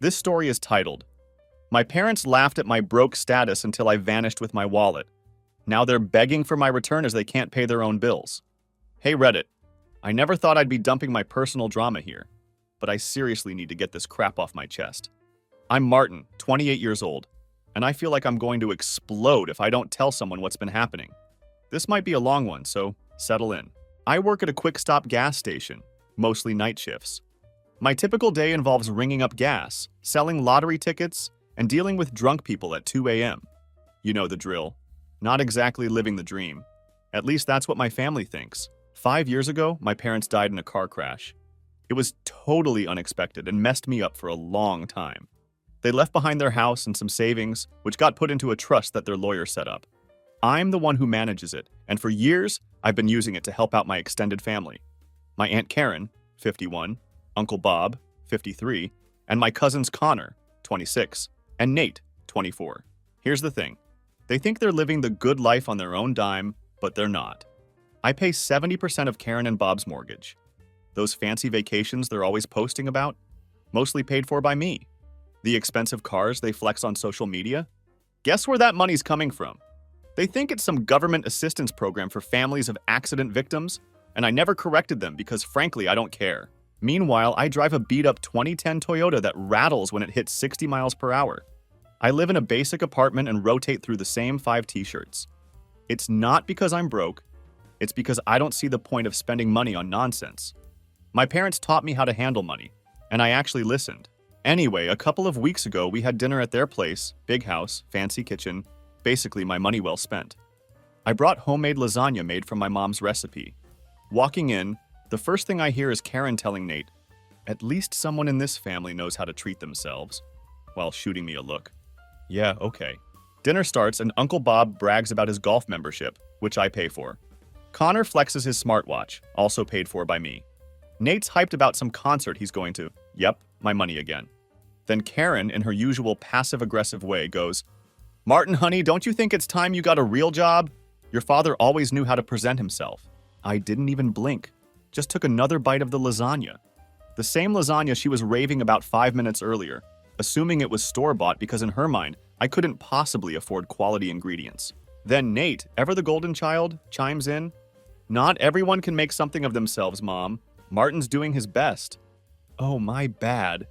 This story is titled, My Parents Laughed at My Broke Status Until I Vanished with My Wallet. Now they're begging for my return as they can't pay their own bills. Hey Reddit, I never thought I'd be dumping my personal drama here, but I seriously need to get this crap off my chest. I'm Martin, 28 years old, and I feel like I'm going to explode if I don't tell someone what's been happening. This might be a long one, so settle in. I work at a quick-stop gas station, mostly night shifts. My typical day involves ringing up gas, selling lottery tickets, and dealing with drunk people at 2 a.m. You know the drill. Not exactly living the dream. At least that's what my family thinks. 5 years ago, my parents died in a car crash. It was totally unexpected and messed me up for a long time. They left behind their house and some savings, which got put into a trust that their lawyer set up. I'm the one who manages it, and for years, I've been using it to help out my extended family. My Aunt Karen, 51, Uncle Bob, 53, and my cousins Connor, 26, and Nate, 24. Here's the thing. They think they're living the good life on their own dime, but they're not. I pay 70% of Karen and Bob's mortgage. Those fancy vacations they're always posting about, mostly paid for by me. The expensive cars they flex on social media, guess where that money's coming from? They think it's some government assistance program for families of accident victims, and I never corrected them because frankly I don't care. Meanwhile, I drive a beat-up 2010 Toyota that rattles when it hits 60 miles per hour. I live in a basic apartment and rotate through the same 5 t-shirts. It's not because I'm broke, it's because I don't see the point of spending money on nonsense. My parents taught me how to handle money, and I actually listened. Anyway, a couple of weeks ago, we had dinner at their place, big house, fancy kitchen, basically my money well spent. I brought homemade lasagna made from my mom's recipe. Walking in, the first thing I hear is Karen telling Nate, "At least someone in this family knows how to treat themselves," while shooting me a look. Yeah, okay. Dinner starts and Uncle Bob brags about his golf membership, which I pay for. Connor flexes his smartwatch, also paid for by me. Nate's hyped about some concert he's going to. Yep, my money again. Then Karen, in her usual passive-aggressive way, goes, "Martin, honey, don't you think it's time you got a real job? Your father always knew how to present himself." I didn't even blink. Just took another bite of the lasagna. The same lasagna she was raving about 5 minutes earlier, assuming it was store-bought because in her mind, I couldn't possibly afford quality ingredients. Then Nate, ever the golden child, chimes in, "Not everyone can make something of themselves, Mom. Martin's doing his best." Oh, my bad.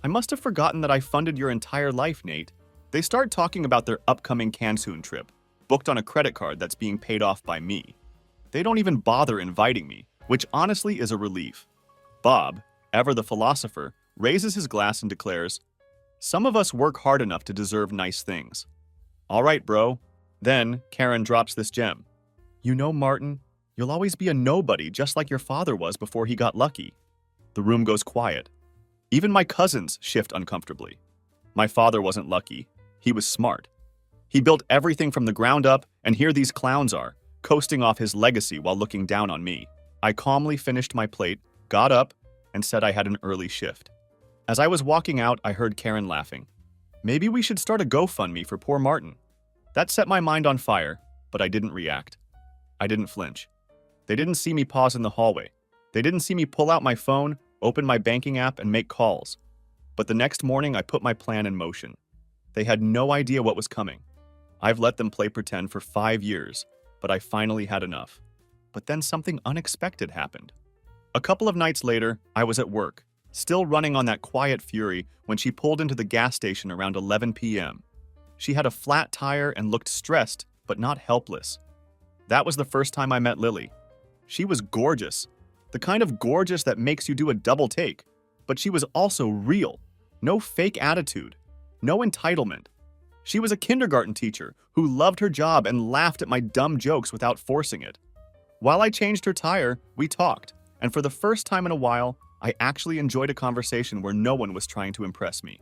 I must have forgotten that I funded your entire life, Nate. They start talking about their upcoming Cancun trip, booked on a credit card that's being paid off by me. They don't even bother inviting me, which honestly is a relief. Bob, ever the philosopher, raises his glass and declares, "Some of us work hard enough to deserve nice things." All right, bro. Then Karen drops this gem. "You know, Martin, you'll always be a nobody just like your father was before he got lucky." The room goes quiet. Even my cousins shift uncomfortably. My father wasn't lucky. He was smart. He built everything from the ground up, and here these clowns are, coasting off his legacy while looking down on me. I calmly finished my plate, got up, and said I had an early shift. As I was walking out, I heard Karen laughing. Maybe we should start a GoFundMe for poor Martin. That set my mind on fire, but I didn't react. I didn't flinch. They didn't see me pause in the hallway. They didn't see me pull out my phone, open my banking app, and make calls. But the next morning, I put my plan in motion. They had no idea what was coming. I've let them play pretend for 5 years, but I finally had enough. But then something unexpected happened. A couple of nights later, I was at work, still running on that quiet fury when she pulled into the gas station around 11 p.m. She had a flat tire and looked stressed, but not helpless. That was the first time I met Lily. She was gorgeous, the kind of gorgeous that makes you do a double take, but she was also real. No fake attitude, no entitlement. She was a kindergarten teacher who loved her job and laughed at my dumb jokes without forcing it. While I changed her tire, we talked, and for the first time in a while, I actually enjoyed a conversation where no one was trying to impress me.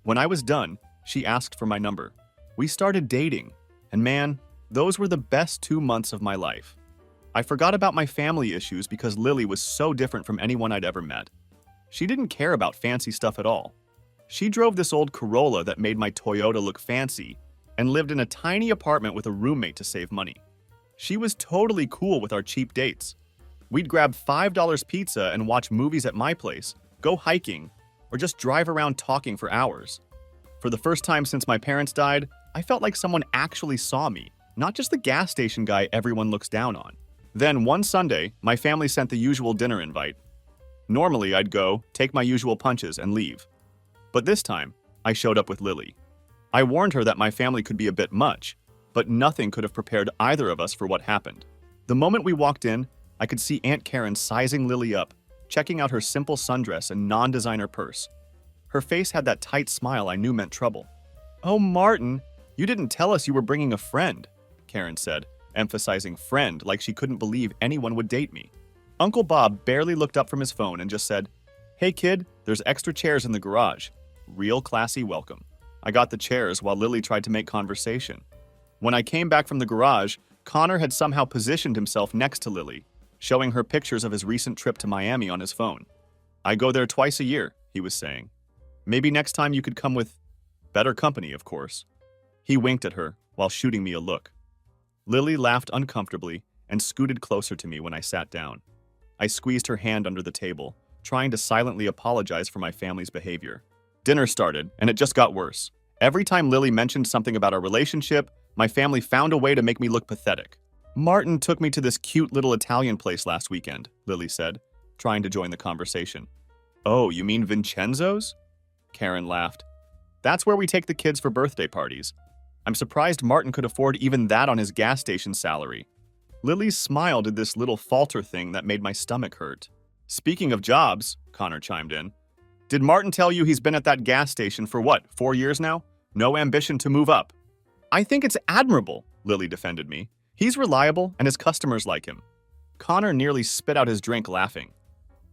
When I was done, she asked for my number. We started dating, and man, those were the best 2 months of my life. I forgot about my family issues because Lily was so different from anyone I'd ever met. She didn't care about fancy stuff at all. She drove this old Corolla that made my Toyota look fancy and lived in a tiny apartment with a roommate to save money. She was totally cool with our cheap dates. We'd grab $5 pizza and watch movies at my place, go hiking, or or just drive around talking for hours. For the first time since my parents died, I felt like someone actually saw me, not just the gas station guy everyone looks down on. Then one Sunday, my family sent the usual dinner invite. Normally, I'd go, take my usual punches, and leave. But this time, I showed up with Lily. I warned her that my family could be a bit much, but nothing could have prepared either of us for what happened. The moment we walked in, I could see Aunt Karen sizing Lily up, checking out her simple sundress and non-designer purse. Her face had that tight smile I knew meant trouble. "Oh, Martin, you didn't tell us you were bringing a friend," Karen said, emphasizing friend like she couldn't believe anyone would date me. Uncle Bob barely looked up from his phone and just said, "Hey kid, there's extra chairs in the garage. Real classy welcome." I got the chairs while Lily tried to make conversation. When I came back from the garage, Connor had somehow positioned himself next to Lily, showing her pictures of his recent trip to Miami on his phone. "I go there twice a year," he was saying. "Maybe next time you could come with better company, of course." He winked at her while shooting me a look. Lily laughed uncomfortably and scooted closer to me when I sat down. I squeezed her hand under the table, trying to silently apologize for my family's behavior. Dinner started, and it just got worse. Every time Lily mentioned something about our relationship, my family found a way to make me look pathetic. "Martin took me to this cute little Italian place last weekend," Lily said, trying to join the conversation. "Oh, you mean Vincenzo's?" Karen laughed. "That's where we take the kids for birthday parties. I'm surprised Martin could afford even that on his gas station salary." Lily's smile did this little falter thing that made my stomach hurt. "Speaking of jobs," Connor chimed in, "did Martin tell you he's been at that gas station for what, 4 years now? No ambition to move up?" "I think it's admirable," Lily defended me. "He's reliable and his customers like him." Connor nearly spit out his drink laughing.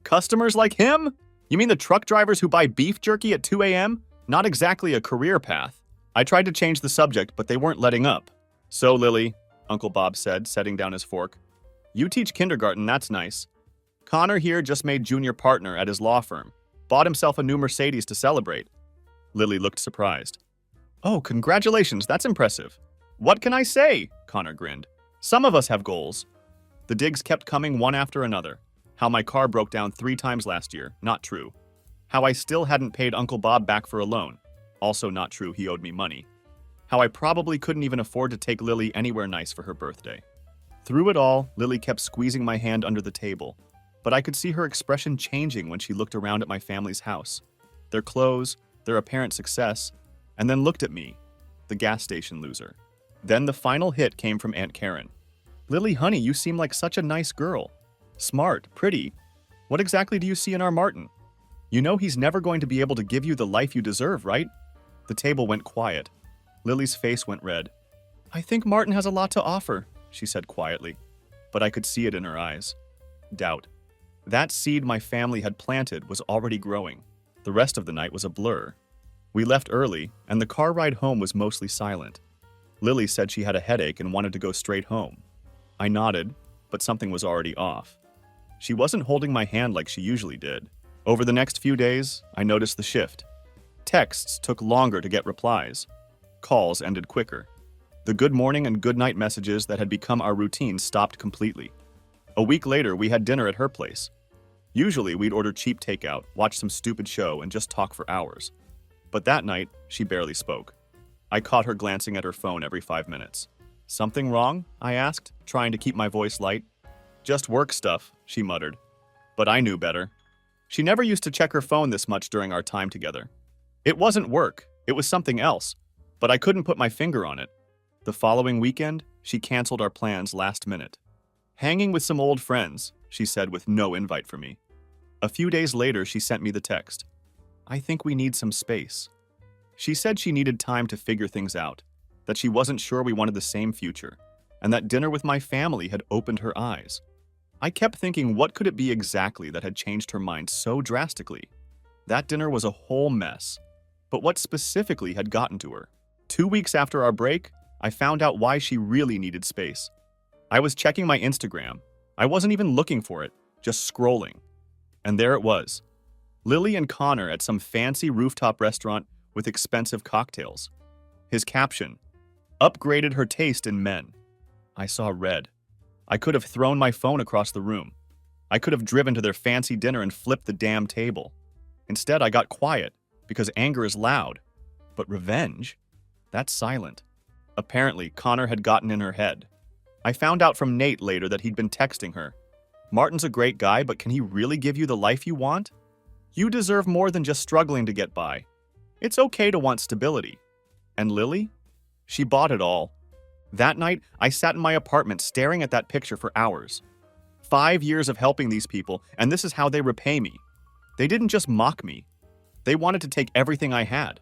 "Customers like him? You mean the truck drivers who buy beef jerky at 2 a.m.? Not exactly a career path." I tried to change the subject, but they weren't letting up. "So, Lily," Uncle Bob said, setting down his fork, "you teach kindergarten, that's nice. Connor here just made junior partner at his law firm. Bought himself a new Mercedes to celebrate." Lily looked surprised. "Oh, congratulations, that's impressive." "What can I say?" Connor grinned. "Some of us have goals." The digs kept coming one after another. How my car broke down 3 times last year, not true. How I still hadn't paid Uncle Bob back for a loan. Also not true, he owed me money. How I probably couldn't even afford to take Lily anywhere nice for her birthday. Through it all, Lily kept squeezing my hand under the table, but I could see her expression changing when she looked around at my family's house, their clothes, their apparent success, and then looked at me, the gas station loser. Then the final hit came from Aunt Karen. "Lily, honey, you seem like such a nice girl. Smart, pretty. What exactly do you see in our Martin? You know he's never going to be able to give you the life you deserve, right?" The table went quiet. Lily's face went red. "I think Martin has a lot to offer," she said quietly, but I could see it in her eyes. Doubt. That seed my family had planted was already growing. The rest of the night was a blur. We left early, and the car ride home was mostly silent. Lily said she had a headache and wanted to go straight home. I nodded, but something was already off. She wasn't holding my hand like she usually did. Over the next few days, I noticed the shift. Texts took longer to get replies. Calls ended quicker. The good morning and good night messages that had become our routine stopped completely. A week later, we had dinner at her place. Usually, we'd order cheap takeout, watch some stupid show, and just talk for hours. But that night, she barely spoke. I caught her glancing at her phone every 5 minutes. "Something wrong?" I asked, trying to keep my voice light. "Just work stuff," she muttered. But I knew better. She never used to check her phone this much during our time together. It wasn't work, it was something else, but I couldn't put my finger on it. The following weekend, she canceled our plans last minute. "Hanging with some old friends," she said with no invite for me. A few days later, she sent me the text. "I think we need some space." She said she needed time to figure things out, that she wasn't sure we wanted the same future, and that dinner with my family had opened her eyes. I kept thinking, what could it be exactly that had changed her mind so drastically? That dinner was a whole mess. But what specifically had gotten to her? 2 weeks after our break, I found out why she really needed space. I was checking my Instagram. I wasn't even looking for it, just scrolling. And there it was. Lily and Connor at some fancy rooftop restaurant with expensive cocktails. His caption, "Upgraded her taste in men." I saw red. I could have thrown my phone across the room. I could have driven to their fancy dinner and flipped the damn table. Instead, I got quiet, because anger is loud. But revenge? That's silent. Apparently, Connor had gotten in her head. I found out from Nate later that he'd been texting her. Martin's a great guy, but can he really give you the life you want? You deserve more than just struggling to get by. It's okay to want stability. And Lily? She bought it all. That night, I sat in my apartment staring at that picture for hours. 5 years of helping these people, and this is how they repay me. They didn't just mock me. They wanted to take everything I had.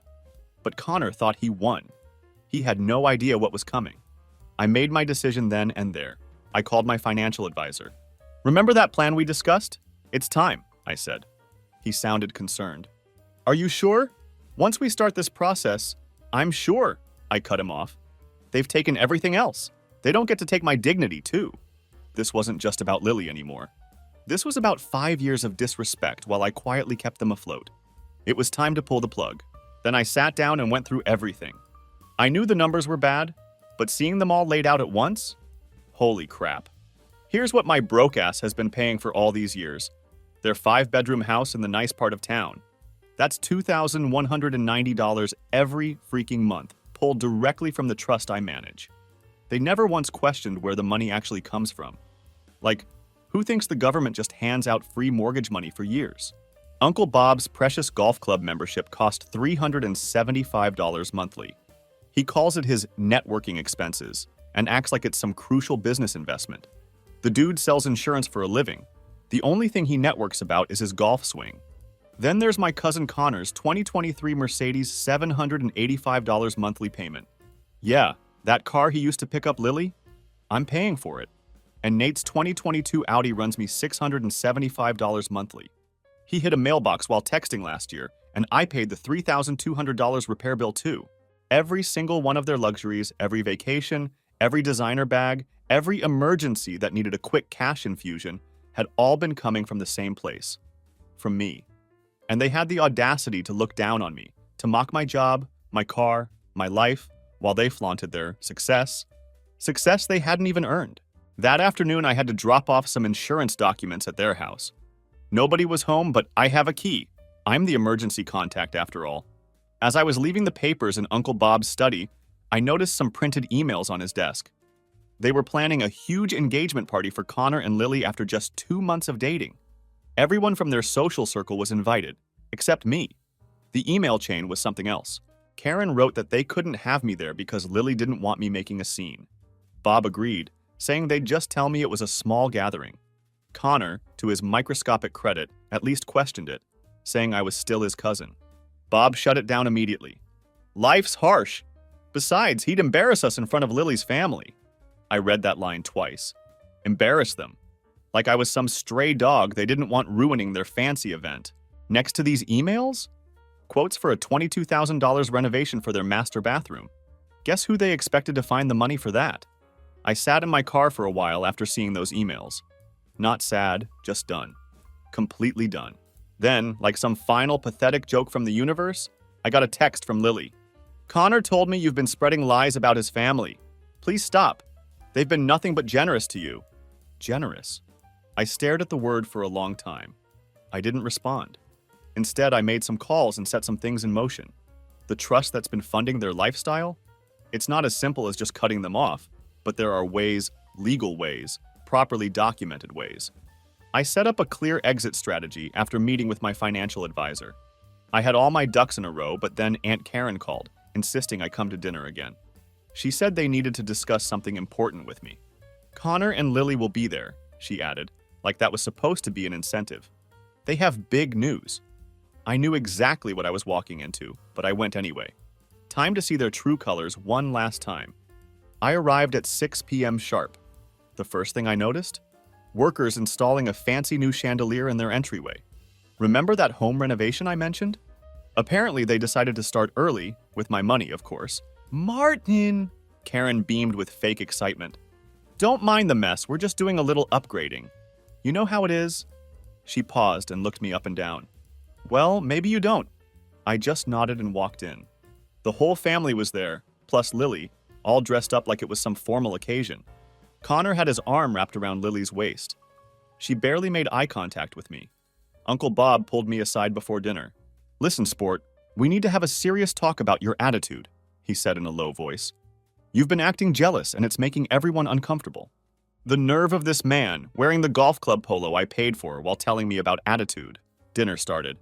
But Connor thought he won. He had no idea what was coming. I made my decision then and there. I called my financial advisor. Remember that plan we discussed? It's time, I said. He sounded concerned. Are you sure? Once we start this process, I'm sure, I cut him off. They've taken everything else. They don't get to take my dignity, too. This wasn't just about Lily anymore. This was about 5 years of disrespect while I quietly kept them afloat. It was time to pull the plug. Then I sat down and went through everything. I knew the numbers were bad, but seeing them all laid out at once? Holy crap. Here's what my broke ass has been paying for all these years. Their 5-bedroom house in the nice part of town. That's $2,190 every freaking month, pulled directly from the trust I manage. They never once questioned where the money actually comes from. Like, who thinks the government just hands out free mortgage money for years? Uncle Bob's precious golf club membership cost $375 monthly. He calls it his networking expenses and acts like it's some crucial business investment. The dude sells insurance for a living. The only thing he networks about is his golf swing. Then there's my cousin Connor's 2023 Mercedes $785 monthly payment. Yeah, that car he used to pick up Lily? I'm paying for it. And Nate's 2022 Audi runs me $675 monthly. He hit a mailbox while texting last year, and I paid the $3,200 repair bill too. Every single one of their luxuries, every vacation, every designer bag, every emergency that needed a quick cash infusion had all been coming from the same place. From me. And they had the audacity to look down on me, to mock my job, my car, my life, while they flaunted their success. Success they hadn't even earned. That afternoon, I had to drop off some insurance documents at their house. Nobody was home, but I have a key. I'm the emergency contact after all. As I was leaving the papers in Uncle Bob's study, I noticed some printed emails on his desk. They were planning a huge engagement party for Connor and Lily after just 2 months of dating. Everyone from their social circle was invited, except me. The email chain was something else. Karen wrote that they couldn't have me there because Lily didn't want me making a scene. Bob agreed, saying they'd just tell me it was a small gathering. Connor, to his microscopic credit, at least questioned it, saying I was still his cousin. Bob shut it down immediately. Life's harsh. Besides, he'd embarrass us in front of Lily's family. I read that line twice. Embarrass them. Like I was some stray dog they didn't want ruining their fancy event. Next to these emails? Quotes for a $22,000 renovation for their master bathroom. Guess who they expected to find the money for that? I sat in my car for a while after seeing those emails. Not sad, just done. Completely done. Then, like some final pathetic joke from the universe, I got a text from Lily. Connor told me you've been spreading lies about his family. Please stop. They've been nothing but generous to you. Generous. I stared at the word for a long time. I didn't respond. Instead, I made some calls and set some things in motion. The trust that's been funding their lifestyle? It's not as simple as just cutting them off, but there are ways, legal ways, properly documented ways. I set up a clear exit strategy after meeting with my financial advisor. I had all my ducks in a row, but then Aunt Karen called, insisting I come to dinner again. She said they needed to discuss something important with me. Connor and Lily will be there, she added, like that was supposed to be an incentive. They have big news. I knew exactly what I was walking into, but I went anyway. Time to see their true colors one last time. I arrived at 6 p.m. sharp. The first thing I noticed? Workers installing a fancy new chandelier in their entryway. Remember that home renovation I mentioned? Apparently they decided to start early, with my money, of course. Martin! Karen beamed with fake excitement. Don't mind the mess, we're just doing a little upgrading. You know how it is? She paused and looked me up and down. Well, maybe you don't. I just nodded and walked in. The whole family was there, plus Lily, all dressed up like it was some formal occasion. Connor had his arm wrapped around Lily's waist. She barely made eye contact with me. Uncle Bob pulled me aside before dinner. Listen, sport, we need to have a serious talk about your attitude, he said in a low voice. You've been acting jealous and it's making everyone uncomfortable. The nerve of this man, wearing the golf club polo I paid for while telling me about attitude. Dinner started.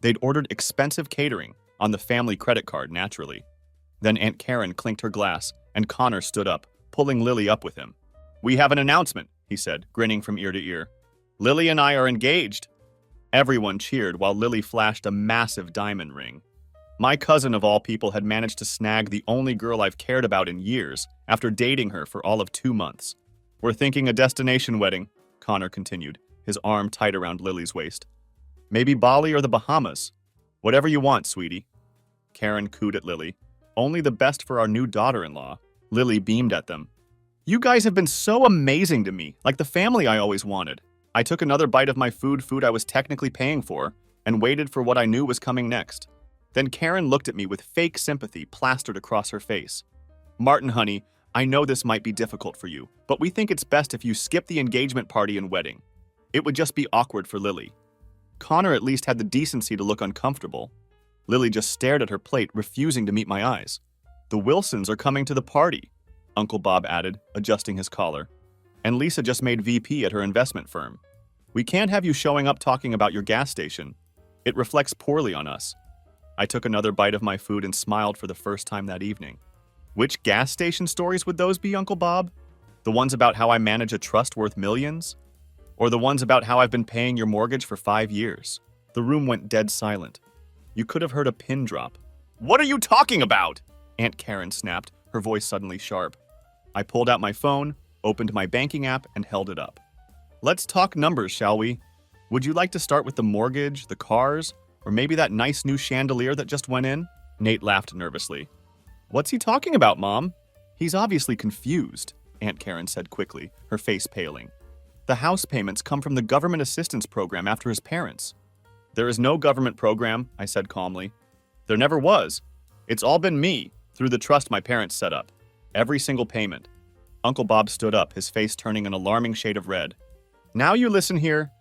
They'd ordered expensive catering, on the family credit card, naturally. Then Aunt Karen clinked her glass, and Connor stood up, pulling Lily up with him. We have an announcement, he said, grinning from ear to ear. Lily and I are engaged. Everyone cheered while Lily flashed a massive diamond ring. My cousin of all people had managed to snag the only girl I've cared about in years after dating her for all of 2 months. We're thinking a destination wedding, Connor continued, his arm tight around Lily's waist. Maybe Bali or the Bahamas. Whatever you want, sweetie. Karen cooed at Lily. Only the best for our new daughter-in-law. Lily beamed at them. You guys have been so amazing to me, like the family I always wanted. I took another bite of my food I was technically paying for, and waited for what I knew was coming next. Then Karen looked at me with fake sympathy plastered across her face. Martin, honey, I know this might be difficult for you, but we think it's best if you skip the engagement party and wedding. It would just be awkward for Lily. Connor at least had the decency to look uncomfortable. Lily just stared at her plate, refusing to meet my eyes. The Wilsons are coming to the party, Uncle Bob added, adjusting his collar. And Lisa just made VP at her investment firm. We can't have you showing up talking about your gas station. It reflects poorly on us. I took another bite of my food and smiled for the first time that evening. Which gas station stories would those be, Uncle Bob? The ones about how I manage a trust worth millions? Or the ones about how I've been paying your mortgage for 5 years? The room went dead silent. You could have heard a pin drop. What are you talking about? Aunt Karen snapped, her voice suddenly sharp. I pulled out my phone, opened my banking app, and held it up. Let's talk numbers, shall we? Would you like to start with the mortgage, the cars, or maybe that nice new chandelier that just went in? Nate laughed nervously. What's he talking about, Mom? He's obviously confused, Aunt Karen said quickly, her face paling. The house payments come from the government assistance program after his parents. There is no government program, I said calmly. There never was. It's all been me, through the trust my parents set up. Every single payment. Uncle Bob stood up, his face turning an alarming shade of red. Now you listen here.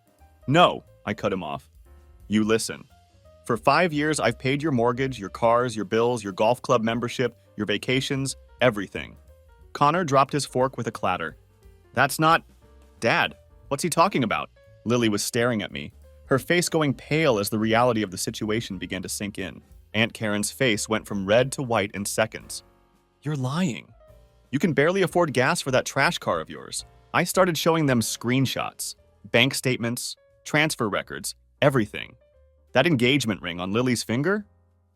No, I cut him off. You listen. For 5 years, I've paid your mortgage, your cars, your bills, your golf club membership, your vacations, everything. Connor dropped his fork with a clatter. That's not... Dad, what's he talking about? Lily was staring at me, her face going pale as the reality of the situation began to sink in. Aunt Karen's face went from red to white in seconds. You're lying. You can barely afford gas for that trash car of yours. I started showing them screenshots, bank statements, transfer records, everything. That engagement ring on Lily's finger?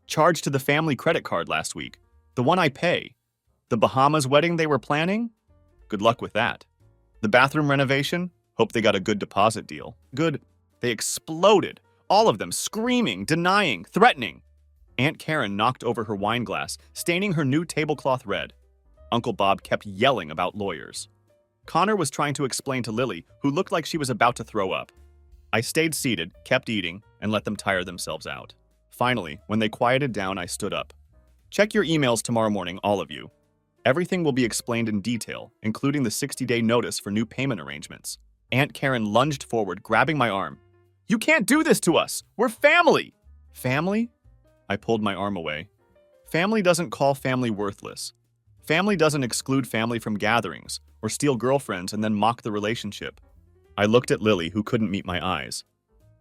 Charged to the family credit card last week. The one I pay. The Bahamas wedding they were planning? Good luck with that. The bathroom renovation? Hope they got a good deposit deal. Good. They exploded. All of them screaming, denying, threatening. Aunt Karen knocked over her wine glass, staining her new tablecloth red. Uncle Bob kept yelling about lawyers. Connor was trying to explain to Lily, who looked like she was about to throw up. I stayed seated, kept eating, and let them tire themselves out. Finally, when they quieted down, I stood up. Check your emails tomorrow morning, all of you. Everything will be explained in detail, including the 60-day notice for new payment arrangements. Aunt Karen lunged forward, grabbing my arm. You can't do this to us! We're family! Family? I pulled my arm away. Family doesn't call family worthless. Family doesn't exclude family from gatherings, or steal girlfriends and then mock the relationship. I looked at Lily, who couldn't meet my eyes.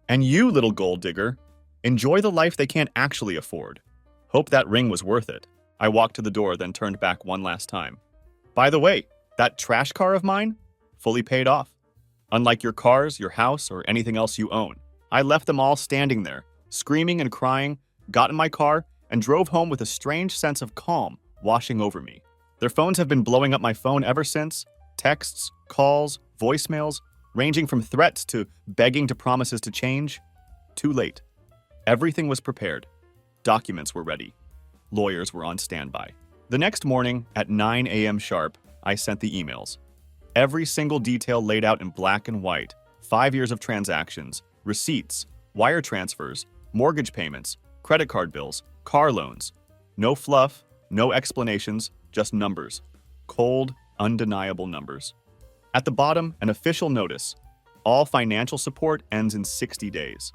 And you, little gold digger, enjoy the life they can't actually afford. Hope that ring was worth it. I walked to the door, then turned back one last time. By the way, that trash car of mine? Fully paid off. Unlike your cars, your house, or anything else you own. I left them all standing there, screaming and crying, got in my car, and drove home with a strange sense of calm washing over me. Their phones have been blowing up my phone ever since. Texts, calls, voicemails, ranging from threats to begging to promises to change. Too late. Everything was prepared. Documents were ready. Lawyers were on standby. The next morning, at 9 a.m. sharp, I sent the emails. Every single detail laid out in black and white. 5 years of transactions, receipts, wire transfers, mortgage payments, credit card bills, car loans. No fluff, no explanations, just numbers. Cold, undeniable numbers. At the bottom, an official notice. All financial support ends in 60 days.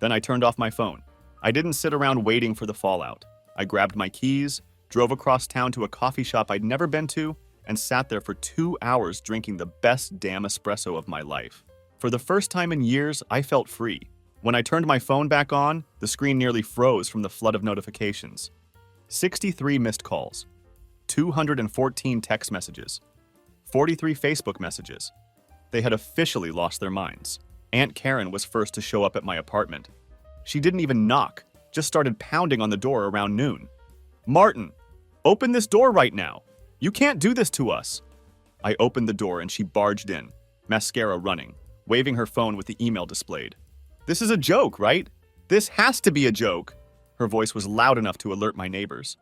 Then I turned off my phone. I didn't sit around waiting for the fallout. I grabbed my keys, drove across town to a coffee shop I'd never been to, and sat there for 2 hours drinking the best damn espresso of my life. For the first time in years, I felt free. When I turned my phone back on, the screen nearly froze from the flood of notifications. 63 missed calls, 214 text messages, 43 Facebook messages. They had officially lost their minds. Aunt Karen was first to show up at my apartment. She didn't even knock, just started pounding on the door around noon. "Martin, open this door right now. You can't do this to us." I opened the door and she barged in, mascara running, waving her phone with the email displayed. "This is a joke, right? This has to be a joke." Her voice was loud enough to alert my neighbors.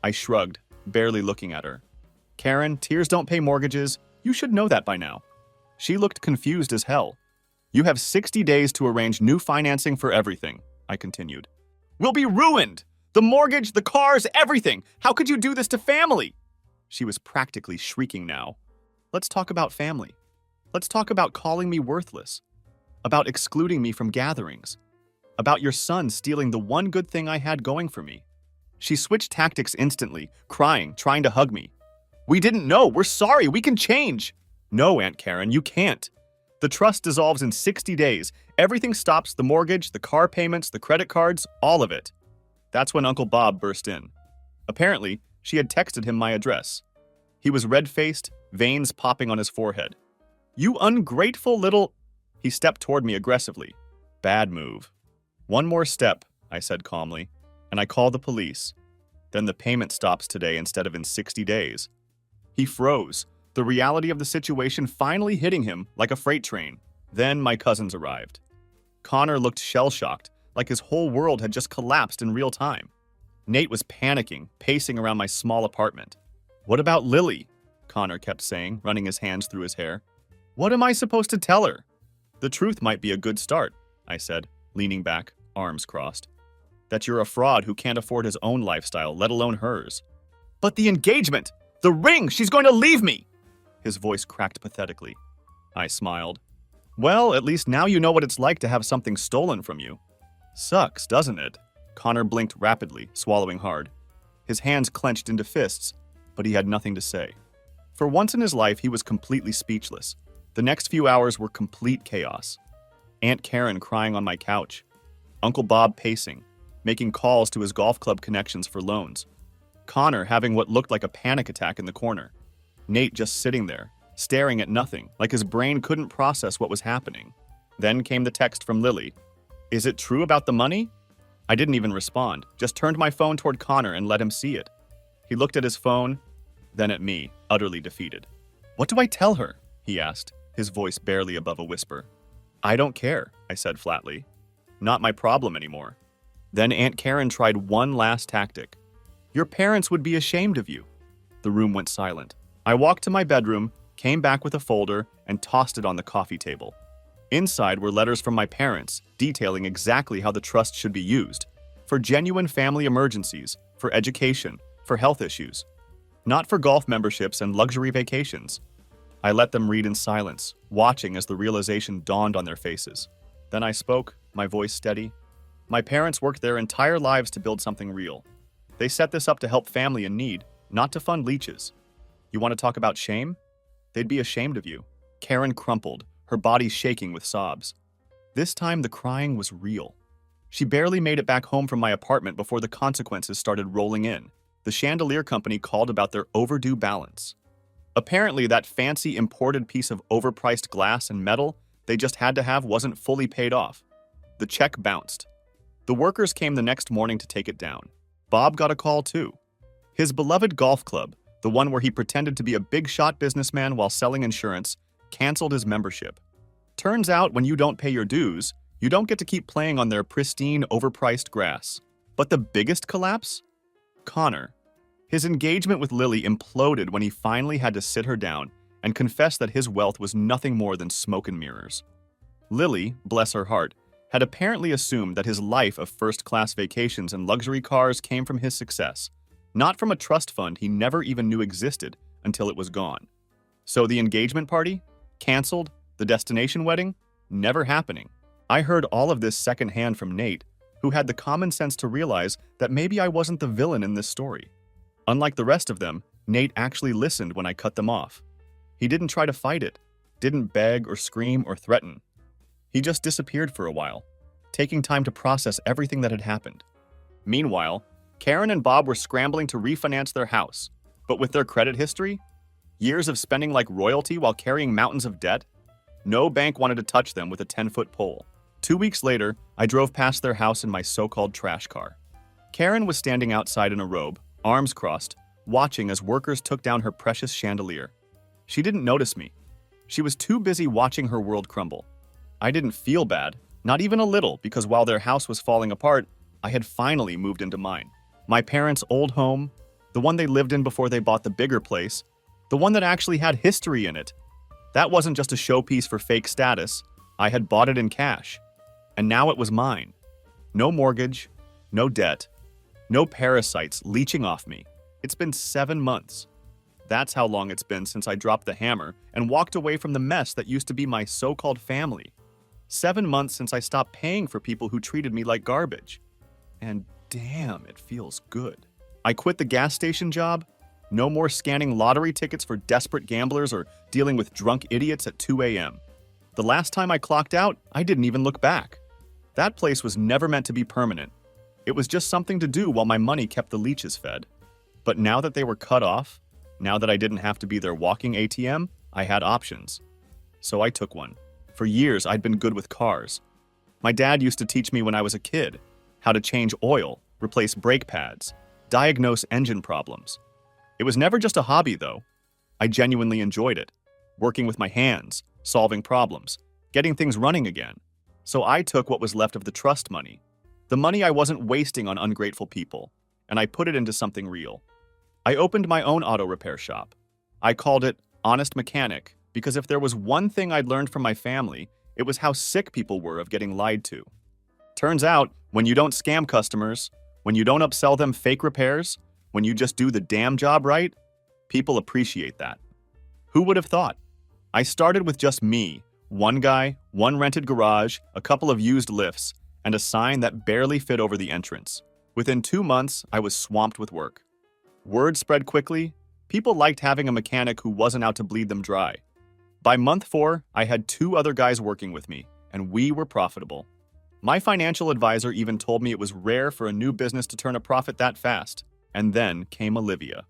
I shrugged, barely looking at her. "Karen, tears don't pay mortgages. You should know that by now." She looked confused as hell. "You have 60 days to arrange new financing for everything," I continued. "We'll be ruined! The mortgage, the cars, everything! How could you do this to family?" She was practically shrieking now. "Let's talk about family. Let's talk about calling me worthless. About excluding me from gatherings. About your son stealing the one good thing I had going for me." She switched tactics instantly, crying, trying to hug me. "We didn't know. We're sorry. We can change." "No, Aunt Karen, you can't. The trust dissolves in 60 days. Everything stops, the mortgage, the car payments, the credit cards, all of it." That's when Uncle Bob burst in. Apparently, she had texted him my address. He was red-faced, veins popping on his forehead. "You ungrateful little—" He stepped toward me aggressively. "Bad move." "One more step," I said calmly, "and I call the police. Then the payment stops today instead of in 60 days. He froze, the reality of the situation finally hitting him like a freight train. Then my cousins arrived. Connor looked shell-shocked, like his whole world had just collapsed in real time. Nate was panicking, pacing around my small apartment. "What about Lily?" Connor kept saying, running his hands through his hair. "What am I supposed to tell her?" "The truth might be a good start," I said, leaning back, arms crossed. "That you're a fraud who can't afford his own lifestyle, let alone hers." "But the engagement! The ring! She's going to leave me!" His voice cracked pathetically. I smiled. "Well, at least now you know what it's like to have something stolen from you." "Sucks, doesn't it?" Connor blinked rapidly, swallowing hard. His hands clenched into fists, but he had nothing to say. For once in his life, he was completely speechless. The next few hours were complete chaos. Aunt Karen crying on my couch. Uncle Bob pacing, making calls to his golf club connections for loans. Connor having what looked like a panic attack in the corner. Nate just sitting there, staring at nothing, like his brain couldn't process what was happening. Then came the text from Lily. "Is it true about the money?" I didn't even respond, just turned my phone toward Connor and let him see it. He looked at his phone, then at me, utterly defeated. "What do I tell her?" he asked, his voice barely above a whisper. "I don't care," I said flatly. "Not my problem anymore." Then Aunt Karen tried one last tactic. "Your parents would be ashamed of you." The room went silent. I walked to my bedroom, came back with a folder, and tossed it on the coffee table. Inside were letters from my parents, detailing exactly how the trust should be used. For genuine family emergencies, for education, for health issues. Not for golf memberships and luxury vacations. I let them read in silence, watching as the realization dawned on their faces. Then I spoke, my voice steady. "My parents worked their entire lives to build something real. They set this up to help family in need, not to fund leeches. You want to talk about shame? They'd be ashamed of you." Karen crumpled, her body shaking with sobs. This time the crying was real. She barely made it back home from my apartment before the consequences started rolling in. The chandelier company called about their overdue balance. Apparently that fancy imported piece of overpriced glass and metal they just had to have wasn't fully paid off. The check bounced. The workers came the next morning to take it down. Bob got a call too. His beloved golf club, the one where he pretended to be a big-shot businessman while selling insurance, canceled his membership. Turns out when you don't pay your dues, you don't get to keep playing on their pristine, overpriced grass. But the biggest collapse? Connor. His engagement with Lily imploded when he finally had to sit her down and confess that his wealth was nothing more than smoke and mirrors. Lily, bless her heart, had apparently assumed that his life of first-class vacations and luxury cars came from his success, not from a trust fund he never even knew existed until it was gone. So the engagement party? Canceled? The destination wedding? Never happening. I heard all of this secondhand from Nate, who had the common sense to realize that maybe I wasn't the villain in this story. Unlike the rest of them, Nate actually listened when I cut them off. He didn't try to fight it, didn't beg or scream or threaten. He just disappeared for a while, taking time to process everything that had happened. Meanwhile, Karen and Bob were scrambling to refinance their house, but with their credit history, years of spending like royalty while carrying mountains of debt, no bank wanted to touch them with a 10-foot pole. 2 weeks later, I drove past their house in my so-called trash car. Karen was standing outside in a robe, arms crossed, watching as workers took down her precious chandelier. She didn't notice me. She was too busy watching her world crumble. I didn't feel bad, not even a little, because while their house was falling apart, I had finally moved into mine. My parents' old home, the one they lived in before they bought the bigger place, the one that actually had history in it. That wasn't just a showpiece for fake status. I had bought it in cash. And now it was mine. No mortgage, no debt, no parasites leeching off me. It's been 7 months. That's how long it's been since I dropped the hammer and walked away from the mess that used to be my so-called family. 7 months since I stopped paying for people who treated me like garbage. And damn, it feels good. I quit the gas station job. No more scanning lottery tickets for desperate gamblers or dealing with drunk idiots at 2 a.m. The last time I clocked out, I didn't even look back. That place was never meant to be permanent. It was just something to do while my money kept the leeches fed. But now that they were cut off, now that I didn't have to be their walking ATM, I had options. So I took one. For years, I'd been good with cars. My dad used to teach me when I was a kid how to change oil, replace brake pads, diagnose engine problems. It was never just a hobby, though. I genuinely enjoyed it, working with my hands, solving problems, getting things running again. So I took what was left of the trust money, the money I wasn't wasting on ungrateful people, and I put it into something real. I opened my own auto repair shop. I called it Honest Mechanic because if there was one thing I'd learned from my family, it was how sick people were of getting lied to. Turns out, when you don't scam customers, when you don't upsell them fake repairs, when you just do the damn job right, people appreciate that. Who would have thought? I started with just me, one guy, one rented garage, a couple of used lifts, and a sign that barely fit over the entrance. Within 2 months, I was swamped with work. Word spread quickly. People liked having a mechanic who wasn't out to bleed them dry. By month 4, I had 2 other guys working with me, and we were profitable. My financial advisor even told me it was rare for a new business to turn a profit that fast. And then came Olivia.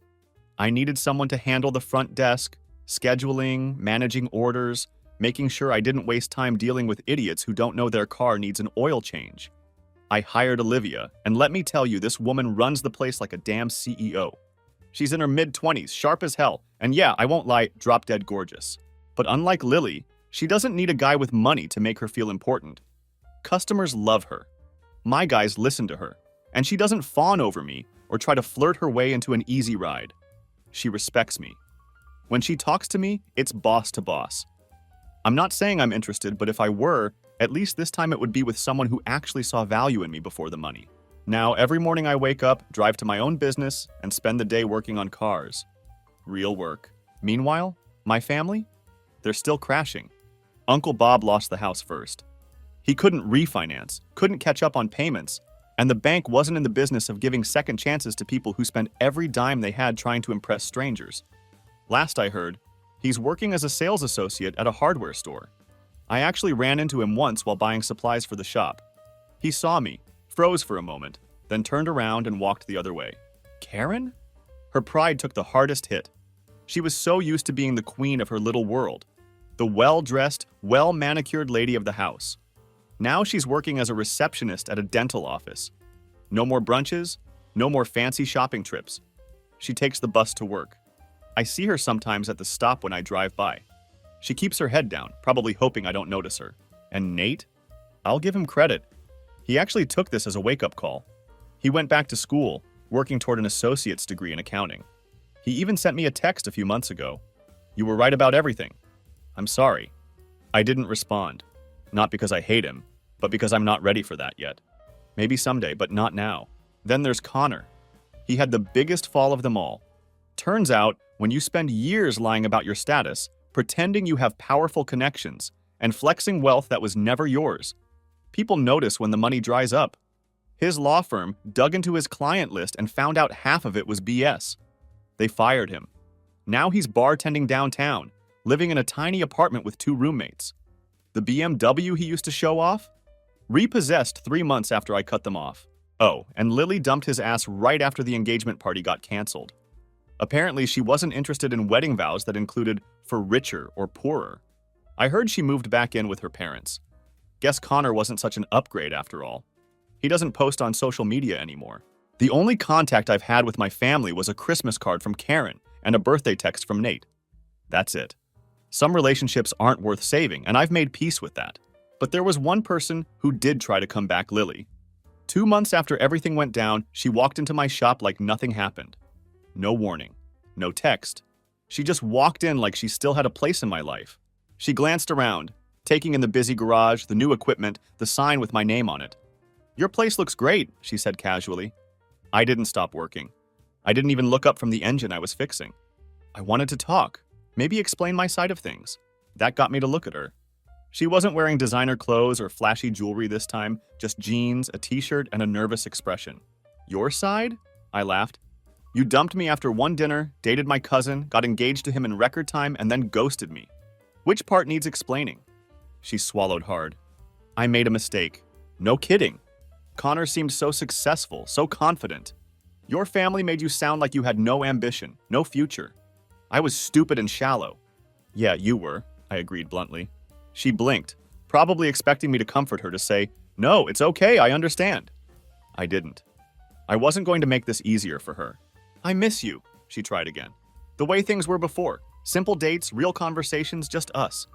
I needed someone to handle the front desk, scheduling, managing orders, making sure I didn't waste time dealing with idiots who don't know their car needs an oil change. I hired Olivia, and let me tell you, this woman runs the place like a damn CEO. She's in her mid-20s, sharp as hell, and yeah, I won't lie, drop-dead gorgeous. But unlike Lily, she doesn't need a guy with money to make her feel important. Customers love her. My guys listen to her, and she doesn't fawn over me or try to flirt her way into an easy ride. She respects me. When she talks to me, it's boss to boss. I'm not saying I'm interested, but if I were, at least this time it would be with someone who actually saw value in me before the money. Now, every morning I wake up, drive to my own business, and spend the day working on cars. Real work. Meanwhile, my family? They're still crashing. Uncle Bob lost the house first. He couldn't refinance, couldn't catch up on payments, and the bank wasn't in the business of giving second chances to people who spent every dime they had trying to impress strangers. Last I heard, he's working as a sales associate at a hardware store. I actually ran into him once while buying supplies for the shop. He saw me, froze for a moment, then turned around and walked the other way. Karen? Her pride took the hardest hit. She was so used to being the queen of her little world, the well-dressed, well-manicured lady of the house. Now she's working as a receptionist at a dental office. No more brunches, no more fancy shopping trips. She takes the bus to work. I see her sometimes at the stop when I drive by. She keeps her head down, probably hoping I don't notice her. And Nate? I'll give him credit. He actually took this as a wake-up call. He went back to school, working toward an associate's degree in accounting. He even sent me a text a few months ago. You were right about everything. I'm sorry. I didn't respond. Not because I hate him, but because I'm not ready for that yet. Maybe someday, but not now. Then there's Connor. He had the biggest fall of them all. Turns out, when you spend years lying about your status, pretending you have powerful connections, and flexing wealth that was never yours, people notice when the money dries up. His law firm dug into his client list and found out half of it was BS. They fired him. Now he's bartending downtown, living in a tiny apartment with 2 roommates. The BMW he used to show off? Repossessed 3 months after I cut them off. Oh, and Lily dumped his ass right after the engagement party got canceled. Apparently, she wasn't interested in wedding vows that included for richer or poorer. I heard she moved back in with her parents. Guess Connor wasn't such an upgrade after all. He doesn't post on social media anymore. The only contact I've had with my family was a Christmas card from Karen and a birthday text from Nate. That's it. Some relationships aren't worth saving, and I've made peace with that. But there was one person who did try to come back, Lily. 2 months after everything went down, she walked into my shop like nothing happened. No warning. No text. She just walked in like she still had a place in my life. She glanced around, taking in the busy garage, the new equipment, the sign with my name on it. "Your place looks great," she said casually. I didn't stop working. I didn't even look up from the engine I was fixing. I wanted to talk, maybe explain my side of things. That got me to look at her. She wasn't wearing designer clothes or flashy jewelry this time, just jeans, a t-shirt, and a nervous expression. "Your side?" I laughed. "You dumped me after one dinner, dated my cousin, got engaged to him in record time, and then ghosted me. Which part needs explaining?" She swallowed hard. "I made a mistake. No kidding. Connor seemed so successful, so confident. Your family made you sound like you had no ambition, no future. I was stupid and shallow." "Yeah, you were," I agreed bluntly. She blinked, probably expecting me to comfort her to say, "No, it's okay, I understand." I didn't. I wasn't going to make this easier for her. "I miss you," she tried again. "The way things were before. Simple dates, real conversations, just us."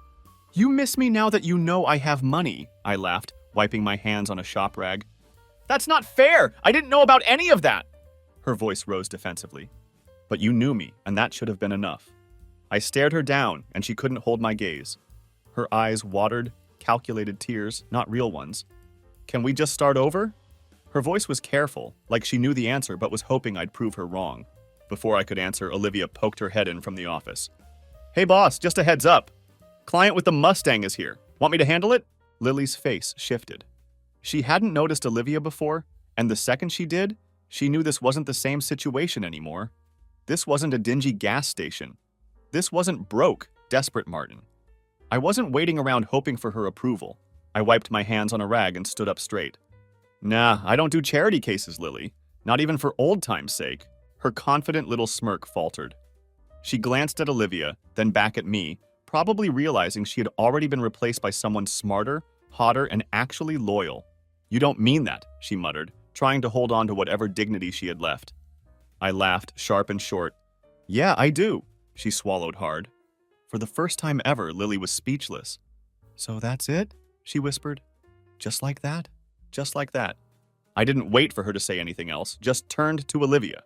"You miss me now that you know I have money," I laughed, wiping my hands on a shop rag. "That's not fair! I didn't know about any of that!" Her voice rose defensively. "But you knew me, and that should have been enough." I stared her down, and she couldn't hold my gaze. Her eyes watered, calculated tears, not real ones. "Can we just start over?" Her voice was careful, like she knew the answer but was hoping I'd prove her wrong. Before I could answer, Olivia poked her head in from the office. "Hey boss, just a heads up. Client with the Mustang is here. Want me to handle it?" Lily's face shifted. She hadn't noticed Olivia before, and the second she did, she knew this wasn't the same situation anymore. This wasn't a dingy gas station. This wasn't broke, desperate Martin. I wasn't waiting around hoping for her approval. I wiped my hands on a rag and stood up straight. "Nah, I don't do charity cases, Lily. Not even for old time's sake." Her confident little smirk faltered. She glanced at Olivia, then back at me, probably realizing she had already been replaced by someone smarter, hotter, and actually loyal. "You don't mean that," she muttered, trying to hold on to whatever dignity she had left. I laughed, sharp and short. "Yeah, I do." She swallowed hard. For the first time ever, Lily was speechless. "So that's it?" she whispered. "Just like that? Just like that." I didn't wait for her to say anything else, just turned to Olivia.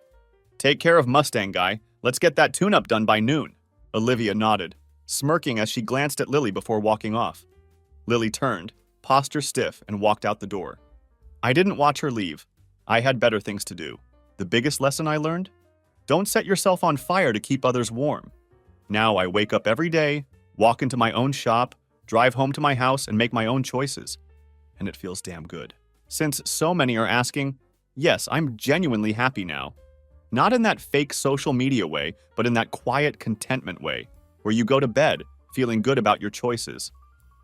"Take care of Mustang, guy. Let's get that tune-up done by noon." Olivia nodded, smirking as she glanced at Lily before walking off. Lily turned, posture stiff, and walked out the door. I didn't watch her leave. I had better things to do. The biggest lesson I learned? Don't set yourself on fire to keep others warm. Now I wake up every day, walk into my own shop, drive home to my house, and make my own choices. And it feels damn good. Since so many are asking, yes, I'm genuinely happy now. Not in that fake social media way, but in that quiet contentment way, where you go to bed feeling good about your choices.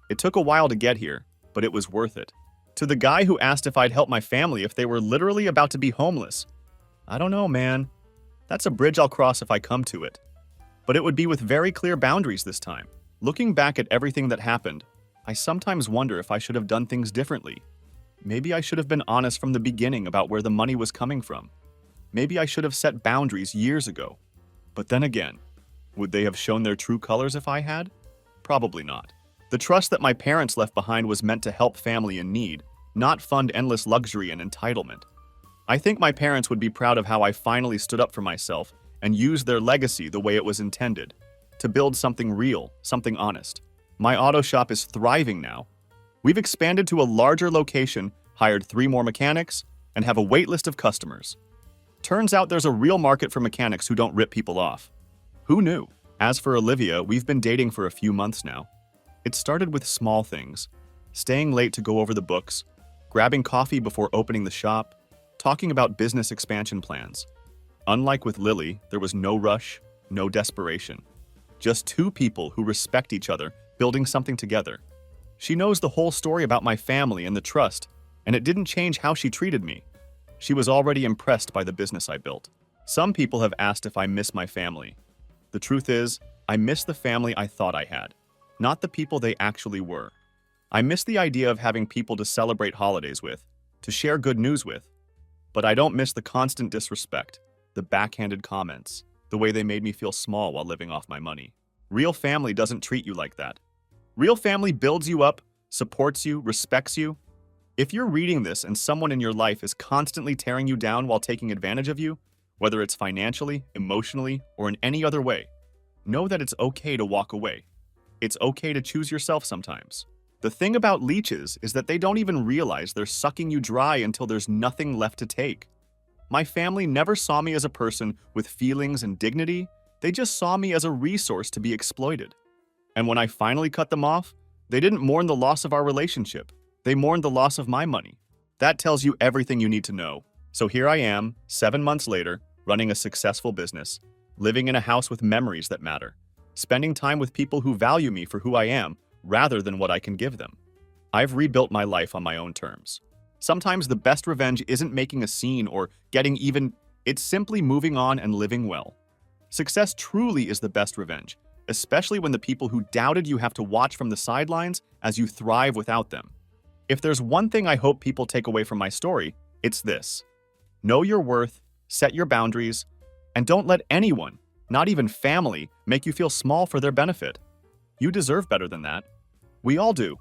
It took a while to get here, but it was worth it. To the guy who asked if I'd help my family if they were literally about to be homeless. I don't know, man. That's a bridge I'll cross if I come to it. But it would be with very clear boundaries this time. Looking back at everything that happened, I sometimes wonder if I should have done things differently. Maybe I should have been honest from the beginning about where the money was coming from. Maybe I should have set boundaries years ago. But then again, would they have shown their true colors if I had? Probably not. The trust that my parents left behind was meant to help family in need, not fund endless luxury and entitlement. I think my parents would be proud of how I finally stood up for myself and used their legacy the way it was intended, to build something real, something honest. My auto shop is thriving now. We've expanded to a larger location, hired 3 more mechanics, and have a wait list of customers. Turns out there's a real market for mechanics who don't rip people off. Who knew? As for Olivia, we've been dating for a few months now. It started with small things. Staying late to go over the books, grabbing coffee before opening the shop, talking about business expansion plans. Unlike with Lily, there was no rush, no desperation. Just two people who respect each other, building something together. She knows the whole story about my family and the trust, and it didn't change how she treated me. She was already impressed by the business I built. Some people have asked if I miss my family. The truth is, I miss the family I thought I had, not the people they actually were. I miss the idea of having people to celebrate holidays with, to share good news with. But I don't miss the constant disrespect, the backhanded comments, the way they made me feel small while living off my money. Real family doesn't treat you like that. Real family builds you up, supports you, respects you. If you're reading this and someone in your life is constantly tearing you down while taking advantage of you, whether it's financially, emotionally, or in any other way, know that it's okay to walk away. It's okay to choose yourself sometimes. The thing about leeches is that they don't even realize they're sucking you dry until there's nothing left to take. My family never saw me as a person with feelings and dignity. They just saw me as a resource to be exploited. And when I finally cut them off, they didn't mourn the loss of our relationship. They mourned the loss of my money. That tells you everything you need to know. So here I am, 7 months later, running a successful business, living in a house with memories that matter, spending time with people who value me for who I am rather than what I can give them. I've rebuilt my life on my own terms. Sometimes the best revenge isn't making a scene or getting even, it's simply moving on and living well. Success truly is the best revenge, especially when the people who doubted you have to watch from the sidelines as you thrive without them. If there's one thing I hope people take away from my story, it's this. Know your worth, set your boundaries, and don't let anyone, not even family, make you feel small for their benefit. You deserve better than that. We all do.